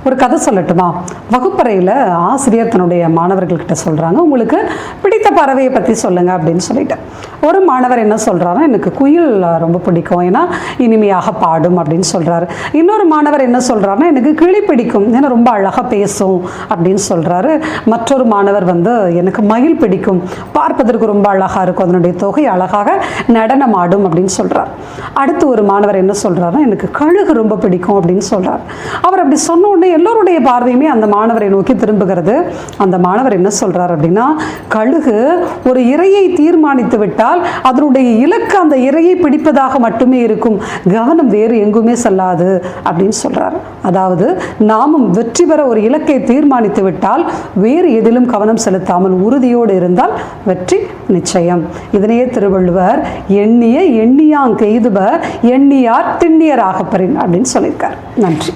ஒரு கதை சொல்லட்டுமா? வகுப்பறையில் ஆசிரியர் தன்னுடைய மாணவர்கள்கிட்ட சொல்கிறாங்க, உங்களுக்கு பிடித்த பறவையை பற்றி சொல்லுங்கள் அப்படின்னு சொல்லிட்டு. ஒரு மாணவர் என்ன சொல்கிறாருன்னா, எனக்கு குயில் ரொம்ப பிடிக்கும், ஏன்னா இனிமையாக பாடும் அப்படின்னு சொல்கிறாரு. இன்னொரு மாணவர் என்ன சொல்கிறாருன்னா, எனக்கு கிளி பிடிக்கும், ஏன்னா ரொம்ப அழகாக பேசும் அப்படின்னு சொல்கிறாரு. மற்றொரு மாணவர் எனக்கு மயில் பிடிக்கும், பார்ப்பதற்கு ரொம்ப அழகாக இருக்கும், அதனுடைய தொகை அழகாக நடனம் ஆடும் அப்படின்னு சொல்கிறார். அடுத்து ஒரு மாணவர் என்ன சொல்கிறாருன்னா, எனக்கு கழுகு ரொம்ப பிடிக்கும் அப்படின்னு சொல்கிறார். அவர் அப்படி சொன்ன உடனே எல்லோருடைய பார்வையுமே அந்த மாணவரை நோக்கி திரும்புகிறது. அந்த மாணவர் என்ன சொல்கிறார் அப்படின்னா, கழுகு ஒரு இரையை தீர்மானித்து விட்டால் அதனுடைய இலக்கு அந்த இரையை பிடிப்பதாக மட்டுமே இருக்கும், கவனம் வேறு எங்குமே செல்லாது அப்படின்னு சொல்கிறார். அதாவது நாமும் வெற்றி பெற ஒரு இலக்கை தீர்மானித்து விட்டால் வேறு எதிலும் கவனம் செலுத்தாமல் உறுதியோடு இருந்தால் வெற்றி நிச்சயம். இதனையே திருவள்ளுவர் எண்ணிய எண்ணியாங் கெய்துப எண்ணியார் திண்ணியராக பெறின் அப்படின்னு சொல்லியிருக்கார். நன்றி.